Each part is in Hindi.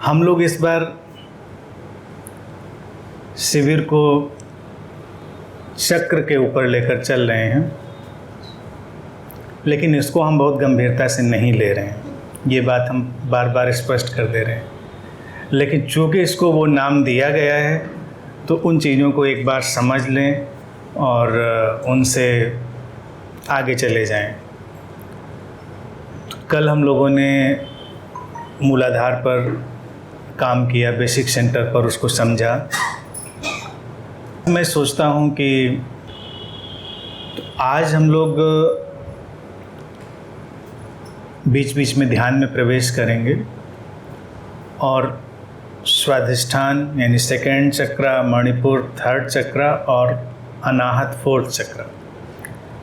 हम लोग इस बार शिविर को चक्र के ऊपर लेकर चल रहे हैं, लेकिन इसको हम बहुत गंभीरता से नहीं ले रहे हैं। ये बात हम बार बार स्पष्ट कर दे रहे हैं। लेकिन चूँकि इसको वो नाम दिया गया है तो उन चीज़ों को एक बार समझ लें और उनसे आगे चले जाएं। तो कल हम लोगों ने मूलाधार पर काम किया, बेसिक सेंटर पर उसको समझा। मैं सोचता हूँ कि आज हम लोग बीच बीच में ध्यान में प्रवेश करेंगे और स्वाधिष्ठान यानी सेकंड चक्र, मणिपुर थर्ड चक्र और अनाहत फोर्थ चक्र,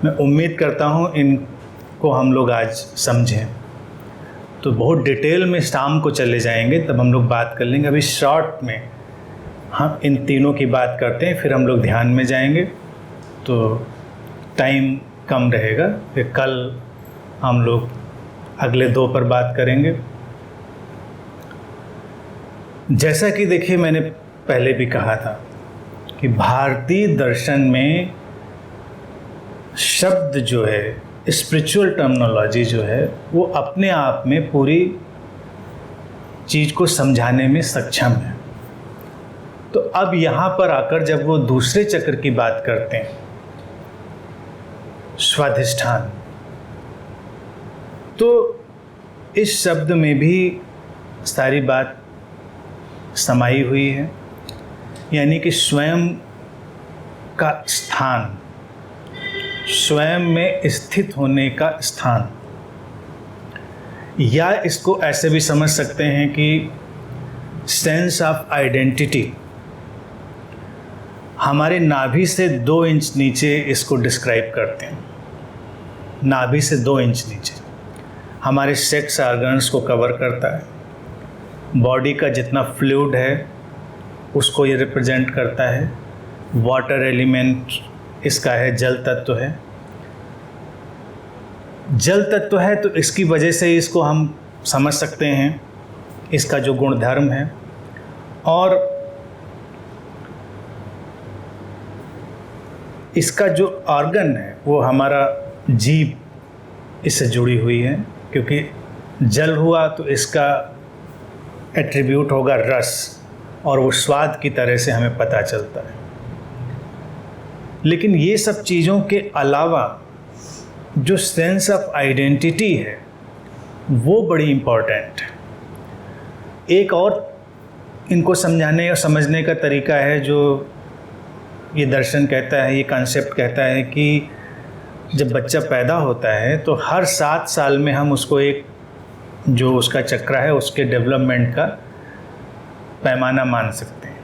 मैं उम्मीद करता हूँ इनको हम लोग आज समझें। तो बहुत डिटेल में शाम को चले जाएंगे, तब हम लोग बात कर लेंगे। अभी शॉर्ट में हम इन तीनों की बात करते हैं, फिर हम लोग ध्यान में जाएंगे तो टाइम कम रहेगा। फिर कल हम लोग अगले दो पर बात करेंगे। जैसा कि देखिए, मैंने पहले भी कहा था कि भारतीय दर्शन में शब्द जो है, स्पिरिचुअल टर्मिनोलॉजी जो है, वो अपने आप में पूरी चीज़ को समझाने में सक्षम है। तो अब यहाँ पर आकर जब वो दूसरे चक्र की बात करते हैं, स्वाधिष्ठान, तो इस शब्द में भी सारी बात समाई हुई है, यानी कि स्वयं का स्थान, स्वयं में स्थित होने का स्थान, या इसको ऐसे भी समझ सकते हैं कि सेंस ऑफ आइडेंटिटी। हमारे नाभि से 2 इंच नीचे इसको डिस्क्राइब करते हैं। नाभि से 2 इंच नीचे हमारे सेक्स ऑर्गन्स को कवर करता है। बॉडी का जितना फ्लूइड है उसको ये रिप्रेजेंट करता है। वाटर एलिमेंट इसका है, जल तत्व है। जल तत्व है तो इसकी वजह से इसको हम समझ सकते हैं, इसका जो गुणधर्म है। और इसका जो ऑर्गन है वो हमारा जीभ इससे जुड़ी हुई है, क्योंकि जल हुआ तो इसका एट्रीब्यूट होगा रस, और वो स्वाद की तरह से हमें पता चलता है। लेकिन ये सब चीज़ों के अलावा जो सेंस ऑफ आइडेंटिटी है वो बड़ी इम्पॉर्टेंट है। एक और इनको समझाने और समझने का तरीका है जो ये दर्शन कहता है, ये कॉन्सेप्ट कहता है कि जब बच्चा पैदा होता है तो हर 7 साल में हम उसको एक जो उसका चक्र है उसके डेवलपमेंट का पैमाना मान सकते हैं।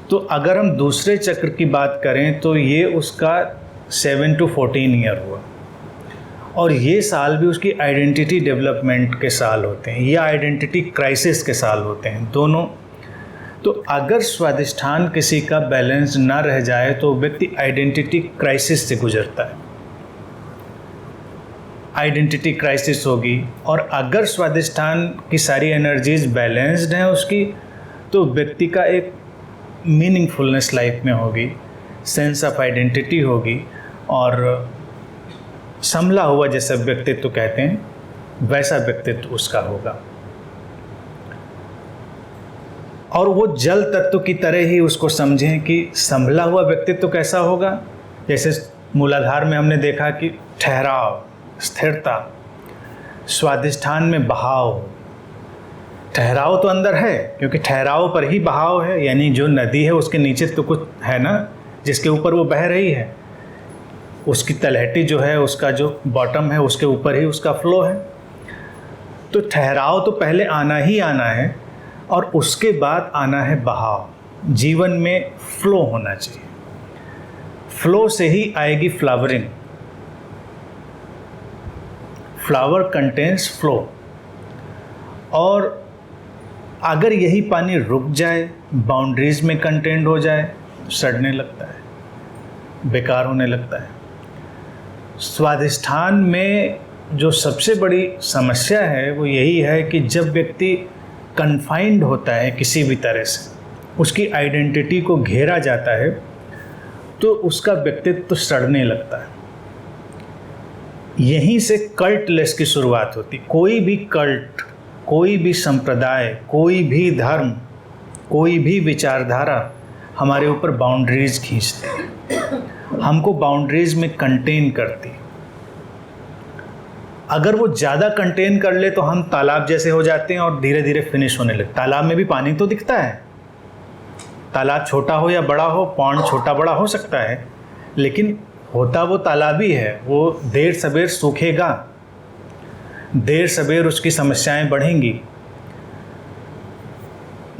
तो अगर हम दूसरे चक्र की बात करें तो ये उसका 7 to 14 ईयर हुआ, और ये साल भी उसकी आइडेंटिटी डेवलपमेंट के साल होते हैं या आइडेंटिटी क्राइसिस के साल होते हैं, दोनों। तो अगर स्वाधिष्ठान किसी का बैलेंस ना रह जाए तो व्यक्ति आइडेंटिटी क्राइसिस से गुजरता है। आइडेंटिटी क्राइसिस होगी, और अगर स्वाधिष्ठान की सारी एनर्जीज बैलेंस्ड हैं उसकी, तो व्यक्ति का एक मीनिंगफुलनेस लाइफ में होगी, सेंस ऑफ आइडेंटिटी होगी, और संभला हुआ जैसा व्यक्तित्व कहते हैं वैसा व्यक्तित्व उसका होगा। और वो जल तत्व की तरह ही उसको समझें कि संभला हुआ व्यक्तित्व कैसा होगा। जैसे मूलाधार में हमने देखा कि ठहराव, स्थिरता, स्वाधिष्ठान में बहाव। ठहराव तो अंदर है, क्योंकि ठहराव पर ही बहाव है, यानी जो नदी है उसके नीचे तो कुछ है ना जिसके ऊपर वो बह रही है, उसकी तलहटी जो है, उसका जो बॉटम है उसके ऊपर ही उसका फ्लो है। तो ठहराव तो पहले आना ही आना है, और उसके बाद आना है बहाव। जीवन में फ्लो होना चाहिए, फ्लो से ही आएगी फ्लावरिंग। फ्लावर कंटेन्स फ्लो, और अगर यही पानी रुक जाए, बाउंड्रीज में कंटेंट हो जाए, तो सड़ने लगता है, बेकार होने लगता है। स्वाधिष्ठान में जो सबसे बड़ी समस्या है वो यही है कि जब व्यक्ति कन्फाइंड होता है किसी भी तरह से, उसकी आइडेंटिटी को घेरा जाता है, तो उसका व्यक्तित्व तो सड़ने लगता है। यहीं से कल्टलेस की शुरुआत होती। कोई भी कल्ट, कोई भी संप्रदाय, कोई भी धर्म, कोई भी विचारधारा हमारे ऊपर बाउंड्रीज खींचती, हमको बाउंड्रीज में कंटेन करती। अगर वो ज़्यादा कंटेन कर ले तो हम तालाब जैसे हो जाते हैं और धीरे धीरे फिनिश होने लगते। तालाब में भी पानी तो दिखता है, तालाब छोटा हो या बड़ा हो, पॉन्ड छोटा बड़ा हो सकता है, लेकिन होता वो तालाब ही है। वो देर सवेर सूखेगा, देर सवेर उसकी समस्याएं बढ़ेंगी।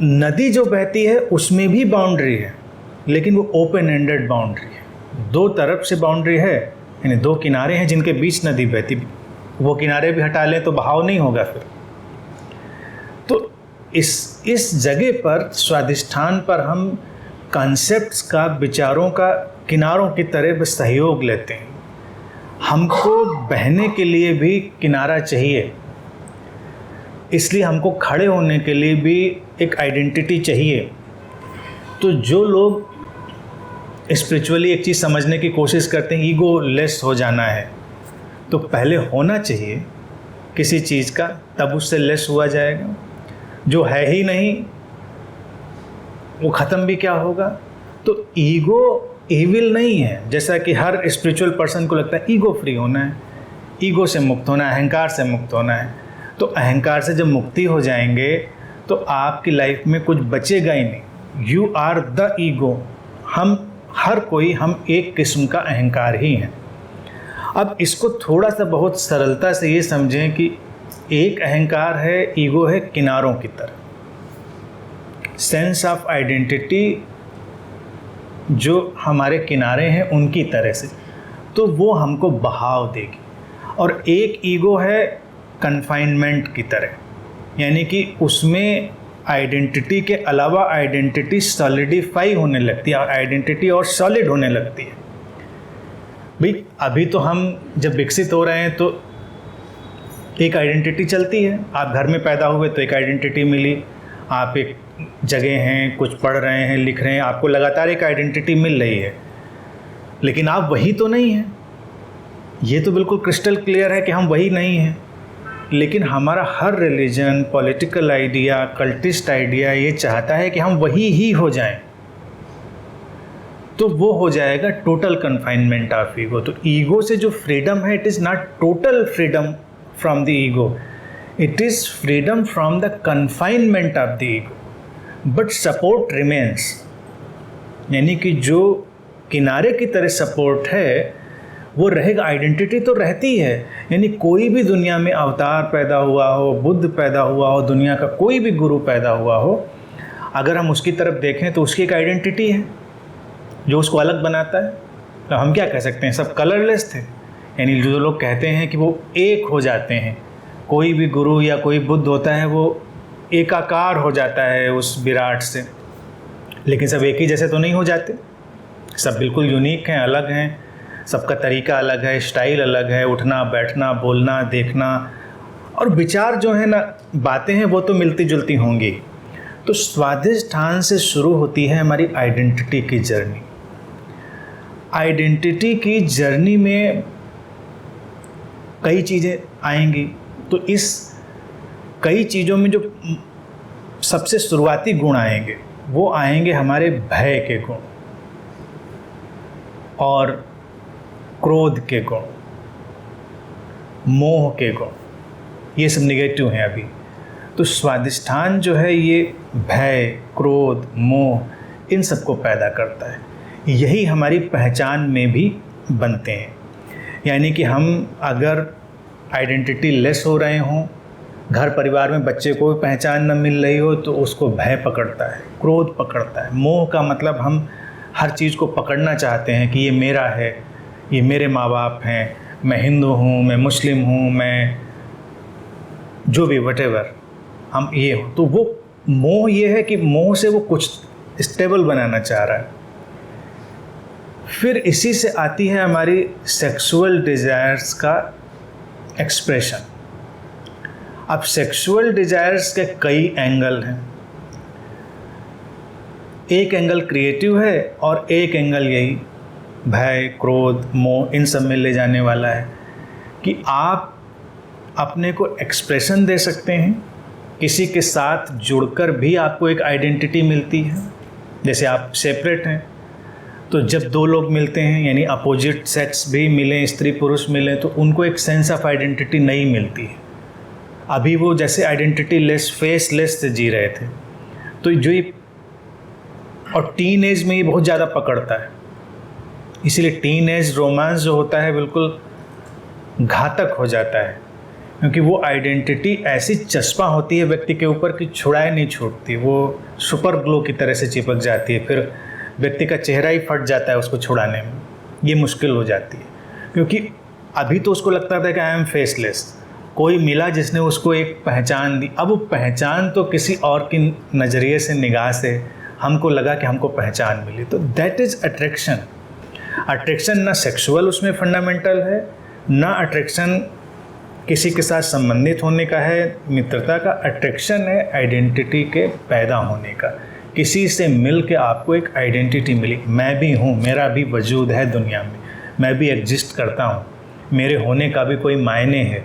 नदी जो बहती है उसमें भी बाउंड्री है, लेकिन वो ओपन एंडेड बाउंड्री है। दो तरफ से बाउंड्री है, यानी दो किनारे हैं जिनके बीच नदी बहती। वो किनारे भी हटा लें तो बहाव नहीं होगा फिर। तो इस जगह पर, स्वाधिष्ठान पर हम कॉन्सेप्ट्स का, विचारों का किनारों की तरह सहयोग लेते हैं। हमको बहने के लिए भी किनारा चाहिए, इसलिए हमको खड़े होने के लिए भी एक आइडेंटिटी चाहिए। तो जो लोग स्पिरिचुअली एक चीज़ समझने की कोशिश करते हैं, ईगो लेस हो जाना है, तो पहले होना चाहिए किसी चीज़ का, तब उससे लेस हुआ जाएगा। जो है ही नहीं वो ख़त्म भी क्या होगा। तो ईगो ईविल नहीं है, जैसा कि हर स्पिरिचुअल पर्सन को लगता है ईगो फ्री होना है, ईगो से मुक्त होना है, अहंकार से मुक्त होना है। तो अहंकार से जब मुक्ति हो जाएंगे तो आपकी लाइफ में कुछ बचेगा ही नहीं। You are the ego. हम हर कोई, हम एक किस्म का अहंकार ही हैं। अब इसको थोड़ा सा बहुत सरलता से ये समझें कि एक अहंकार है, ईगो है किनारों की तरह। सेंस ऑफ आइडेंटिटी जो हमारे किनारे हैं उनकी तरह से, तो वो हमको बहाव देगी। और एक ईगो है कन्फाइनमेंट की तरह, यानी कि उसमें आइडेंटिटी के अलावा आइडेंटिटी सॉलिडिफाई होने लगती है, आइडेंटिटी और सॉलिड होने लगती है। भाई अभी तो हम जब विकसित हो रहे हैं तो एक आइडेंटिटी चलती है। आप घर में पैदा हुए तो एक आइडेंटिटी मिली, आप एक जगह हैं, कुछ पढ़ रहे हैं, लिख रहे हैं, आपको लगातार एक आइडेंटिटी मिल रही है, लेकिन आप वही तो नहीं हैं। ये तो बिल्कुल क्रिस्टल क्लियर है कि हम वही नहीं हैं। लेकिन हमारा हर religion, political idea, cultist idea ये चाहता है कि हम वही ही हो जाएं। तो वो हो जाएगा टोटल कन्फाइनमेंट ऑफ ईगो। तो ईगो से जो फ्रीडम है, it is not total freedom from the ego, it is freedom from the confinement of the ego, but support remains. यानी कि जो किनारे की तरह सपोर्ट है वो रहेगा, आइडेंटिटी तो रहती है। यानी कोई भी दुनिया में अवतार पैदा हुआ हो, बुद्ध पैदा हुआ हो, दुनिया का कोई भी गुरु पैदा हुआ हो, अगर हम उसकी तरफ देखें तो उसकी एक आइडेंटिटी है जो उसको अलग बनाता है। तो हम क्या कह सकते हैं, सब कलरलेस थे। यानी जो लोग कहते हैं कि वो एक हो जाते हैं, कोई भी गुरु या कोई बुद्ध होता है वो एकाकार हो जाता है उस विराट से, लेकिन सब एक ही जैसे तो नहीं हो जाते। सब बिल्कुल यूनिक हैं, अलग हैं, सबका तरीका अलग है, स्टाइल अलग है, उठना बैठना, बोलना, देखना, और विचार जो है ना, बातें हैं वो तो मिलती जुलती होंगी। तो स्वाधिष्ठान से शुरू होती है हमारी आइडेंटिटी की जर्नी। आइडेंटिटी की जर्नी में कई चीज़ें आएंगी। तो इस कई चीज़ों में जो सबसे शुरुआती गुण आएंगे वो आएंगे हमारे भय के गुण और क्रोध के गुण, मोह के गुण। ये सब नेगेटिव हैं अभी। तो स्वाधिष्ठान जो है ये भय, क्रोध, मोह इन सबको पैदा करता है। यही हमारी पहचान में भी बनते हैं। यानी कि हम अगर आइडेंटिटी लेस हो रहे हों, घर परिवार में बच्चे को पहचान न मिल रही हो, तो उसको भय पकड़ता है, क्रोध पकड़ता है। मोह का मतलब हम हर चीज़ को पकड़ना चाहते हैं कि ये मेरा है, ये मेरे माँ बाप हैं, मैं हिंदू हूँ, मैं मुस्लिम हूँ, मैं जो भी वटेवर हम ये हो। तो वो मोह ये है कि मोह से वो कुछ स्टेबल बनाना चाह रहा है। फिर इसी से आती है हमारी सेक्सुअल डिज़ायर्स का एक्सप्रेशन। अब सेक्सुअल डिजायर्स के कई एंगल हैं। एक एंगल क्रिएटिव है और एक एंगल यही भय, क्रोध, मोह, इन सब में ले जाने वाला है कि आप अपने को एक्सप्रेशन दे सकते हैं, किसी के साथ जुड़कर भी आपको एक आइडेंटिटी मिलती है। जैसे आप सेपरेट हैं तो जब दो लोग मिलते हैं, यानी अपोजिट सेक्स भी मिलें, स्त्री पुरुष मिलें, तो उनको एक सेंस ऑफ आइडेंटिटी नहीं मिलती है। अभी वो जैसे आइडेंटिटी लेस, फेस लेस से जी रहे थे। तो जो ये और टीन एज में ये बहुत ज़्यादा पकड़ता है, इसीलिए टीन एज रोमांस जो होता है बिल्कुल घातक हो जाता है, क्योंकि वो आइडेंटिटी ऐसी चस्पा होती है व्यक्ति के ऊपर कि छुड़ाए नहीं छूटती, वो सुपर ग्लो की तरह से चिपक जाती है, फिर व्यक्ति का चेहरा ही फट जाता है उसको छुड़ाने में, ये मुश्किल हो जाती है। क्योंकि अभी तो उसको लगता था कि आई एम फेसलेस, कोई मिला जिसने उसको एक पहचान दी, अब वो पहचान तो किसी और की नज़रिए से, निगाह से हमको लगा कि हमको पहचान मिली। तो दैट इज़ अट्रैक्शन। अट्रैक्शन ना सेक्सुअल उसमें फंडामेंटल है, ना अट्रैक्शन किसी के साथ संबंधित होने का है, मित्रता का। अट्रैक्शन है आइडेंटिटी के पैदा होने का। किसी से मिल के आपको एक आइडेंटिटी मिली, मैं भी हूँ, मेरा भी वजूद है दुनिया में, मैं भी एग्जिस्ट करता हूँ, मेरे होने का भी कोई मायने है।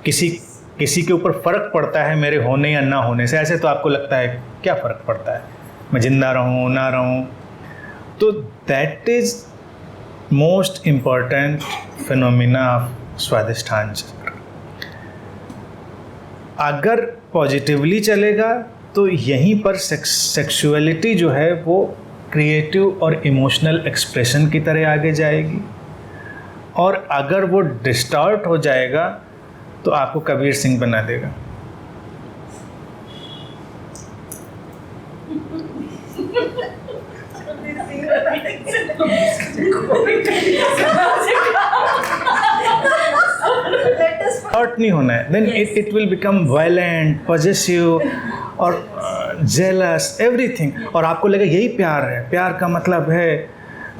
किसी के ऊपर फ़र्क पड़ता है मेरे होने या ना होने से, ऐसे तो आपको लगता है क्या फ़र्क पड़ता है, मैं जिंदा रहूँ ना रहूँ। तो that is most important phenomena of Swadhisthana chakra. अगर पॉजिटिवली चलेगा तो यहीं पर सेक्सुअलिटी जो है वो क्रिएटिव और इमोशनल एक्सप्रेशन की तरह आगे जाएगी, और अगर वो डिस्टॉर्ट हो जाएगा तो आपको कबीर सिंह बना देगा। हर्ट नहीं होना है, then it will become violent, possessive और जेलस, एवरीथिंग। और आपको लगेगा यही प्यार है। प्यार का मतलब है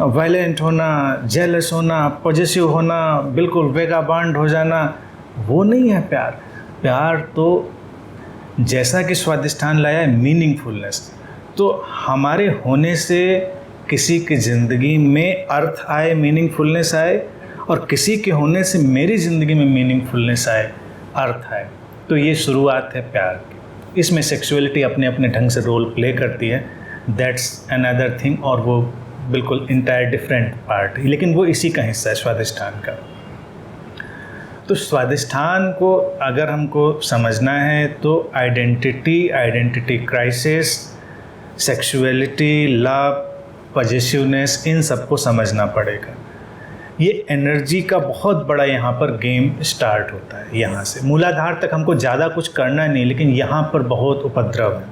वायलेंट होना, जेलस होना, पॉजेसिव होना, बिल्कुल वेगाबांड हो जाना। वो नहीं है प्यार। प्यार तो जैसा कि स्वादिष्ठान लाया है मीनिंगफुलनेस, तो हमारे होने से किसी की ज़िंदगी में अर्थ आए, मीनिंगफुलनेस आए, और किसी के होने से मेरी ज़िंदगी में मीनिंगफुलनेस आए, अर्थ आए। तो ये शुरुआत है प्यार की। इसमें सेक्सुअलिटी अपने अपने ढंग से रोल प्ले करती है, दैट्स अनदर थिंग, और वो बिल्कुल इंटायर डिफरेंट पार्ट है, लेकिन वो इसी का हिस्सा है स्वादिष्ठान का। तो स्वादिष्ठान को अगर हमको समझना है तो आइडेंटिटी क्राइसिस, सेक्सुअलिटी, लव, पॉजेसिवनेस, इन सबको समझना पड़ेगा। ये एनर्जी का बहुत बड़ा यहाँ पर गेम स्टार्ट होता है। यहाँ से मूलाधार तक हमको ज़्यादा कुछ करना नहीं, लेकिन यहाँ पर बहुत उपद्रव है,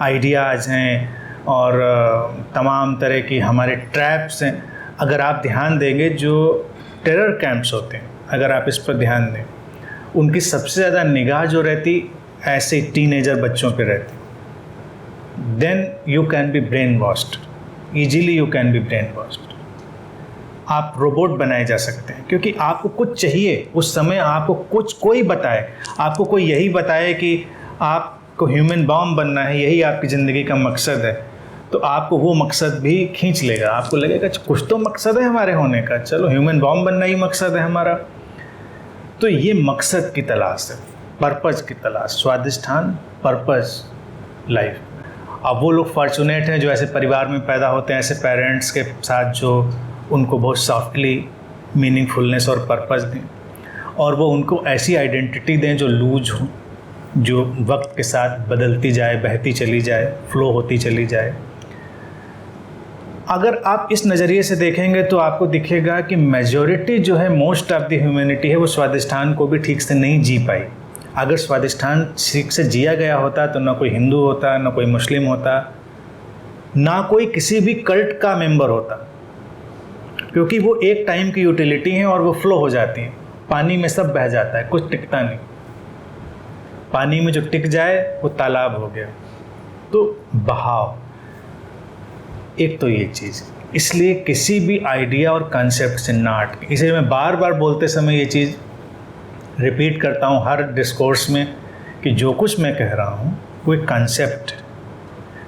आइडियाज़ हैं और तमाम तरह की हमारे ट्रैप्स हैं। अगर आप ध्यान देंगे, जो टेरर कैंप्स होते हैं, अगर आप इस पर ध्यान दें, उनकी सबसे ज़्यादा निगाह जो रहती ऐसे टीनेजर बच्चों पे रहती। Then you can be brainwashed, easily you can be brainwashed. आप रोबोट बनाए जा सकते हैं, क्योंकि आपको कुछ चाहिए उस समय, आपको कुछ कोई बताए, आपको कोई यही बताए कि आपको ह्यूमन बॉम्ब बनना है, यही आपकी ज़िंदगी का मकसद है, तो आपको वो मकसद भी खींच लेगा। आपको लगेगा कुछ तो मकसद है हमारे होने का, चलो ह्यूमन बॉम्ब बनना ही मकसद है हमारा। तो ये मकसद की तलाश है, पर्पज़ की तलाश। स्वादिष्ठान पर्पज़ लाइफ। अब वो लोग फॉर्चुनेट हैं जो ऐसे परिवार में पैदा होते हैं, ऐसे पेरेंट्स के साथ जो उनको बहुत सॉफ्टली मीनिंगफुलनेस और पर्पज़ दें, और वो उनको ऐसी आइडेंटिटी दें जो लूज हो, जो वक्त के साथ बदलती जाए, बहती चली जाए, फ्लो होती चली जाए। अगर आप इस नज़रिए से देखेंगे तो आपको दिखेगा कि मेजॉरिटी जो है, मोस्ट ऑफ द ह्यूमैनिटी है, वो स्वादिष्ठान को भी ठीक से नहीं जी पाई। अगर स्वादिष्ठान ठीक से जिया गया होता तो ना कोई हिंदू होता, ना कोई मुस्लिम होता, ना कोई किसी भी कल्ट का मेंबर होता, क्योंकि वो एक टाइम की यूटिलिटी हैं और वो फ्लो हो जाती हैं। पानी में सब बह जाता है, कुछ टिकता नहीं। पानी में जो टिक जाए वो तालाब हो गया। तो बहाव, एक तो ये चीज़। इसलिए किसी भी आइडिया और कॉन्सेप्ट से ना अटके। इसे मैं बार बार बोलते समय ये चीज़ रिपीट करता हूँ हर डिस्कोर्स में कि जो कुछ मैं कह रहा हूँ वो एक कॉन्सेप्ट,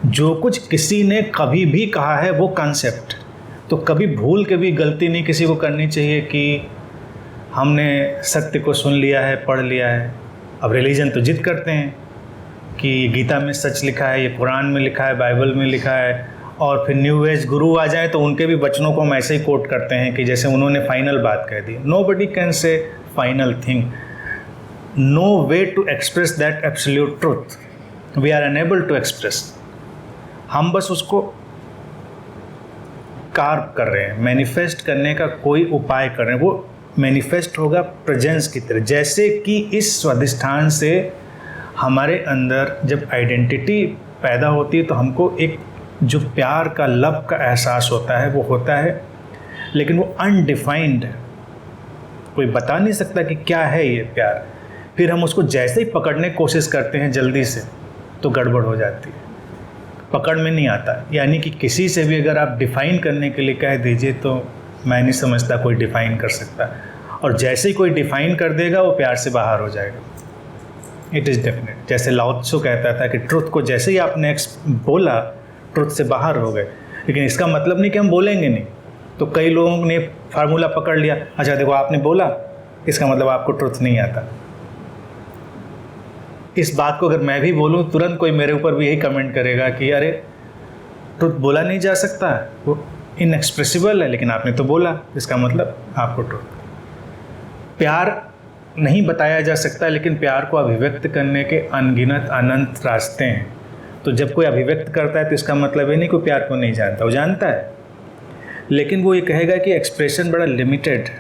जो कुछ किसी ने कभी भी कहा है वो कॉन्सेप्ट। तो कभी भूल के भी गलती नहीं किसी को करनी चाहिए कि हमने सत्य को सुन लिया है, पढ़ लिया है। अब रिलीजन तो जिद करते हैं कि ये गीता में सच लिखा है, ये कुरान में लिखा है, बाइबल में लिखा है, और फिर न्यू एज गुरु आ जाए तो उनके भी वचनों को हम ऐसे ही कोट करते हैं कि जैसे उन्होंने फाइनल बात कह दी। Nobody can say final thing, no way to express that absolute truth, we are unable to express. हम बस उसको कार्व कर रहे हैं, मैनिफेस्ट करने का कोई उपाय कर रहे हैं। वो मैनिफेस्ट होगा प्रेजेंस की तरह, जैसे कि इस स्वाधिष्ठान से हमारे अंदर जब आइडेंटिटी पैदा होती है तो हमको एक जो प्यार का, लव का एहसास होता है वो होता है, लेकिन वो अनडिफाइंड है, कोई बता नहीं सकता कि क्या है ये प्यार। फिर हम उसको जैसे ही पकड़ने की कोशिश करते हैं जल्दी से तो गड़बड़ हो जाती है, पकड़ में नहीं आता। यानी कि किसी से भी अगर आप डिफ़ाइन करने के लिए कह दीजिए तो मैं नहीं समझता कोई डिफ़ाइन कर सकता, और जैसे ही कोई डिफ़ाइन कर देगा वो प्यार से बाहर हो जाएगा। It is definite. जैसे लाओ त्सु कहता था कि ट्रुथ को जैसे ही आपने बोला ट्रुथ से बाहर हो गए, लेकिन इसका मतलब नहीं कि हम बोलेंगे नहीं। तो कई लोगों ने फार्मूला पकड़ लिया, अच्छा देखो आपने बोला इसका मतलब आपको ट्रुथ नहीं आता। इस बात को अगर मैं भी बोलूं तुरंत कोई मेरे ऊपर भी यही कमेंट करेगा कि अरे ट्रुथ बोला नहीं जा सकता, वो इनएक्सप्रेसिबल है, लेकिन आपने तो बोला, इसका मतलब आपको ट्रुथ। प्यार नहीं बताया जा सकता, लेकिन प्यार को अभिव्यक्त करने के अनगिनत अनंत रास्ते हैं। तो जब कोई अभिव्यक्त करता है तो इसका मतलब ये नहीं कोई प्यार को नहीं जानता, वो जानता है, लेकिन वो ये कहेगा कि एक्सप्रेशन बड़ा लिमिटेड है,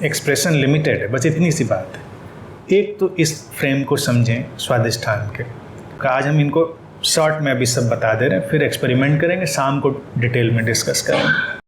एक्सप्रेशन लिमिटेड है, बस इतनी सी बात है। एक तो इस फ्रेम को समझें स्वाधिष्ठान के, आज हम इनको शॉर्ट में अभी सब बता दे रहे हैं, फिर एक्सपेरिमेंट करेंगे, शाम को डिटेल में डिस्कस करेंगे।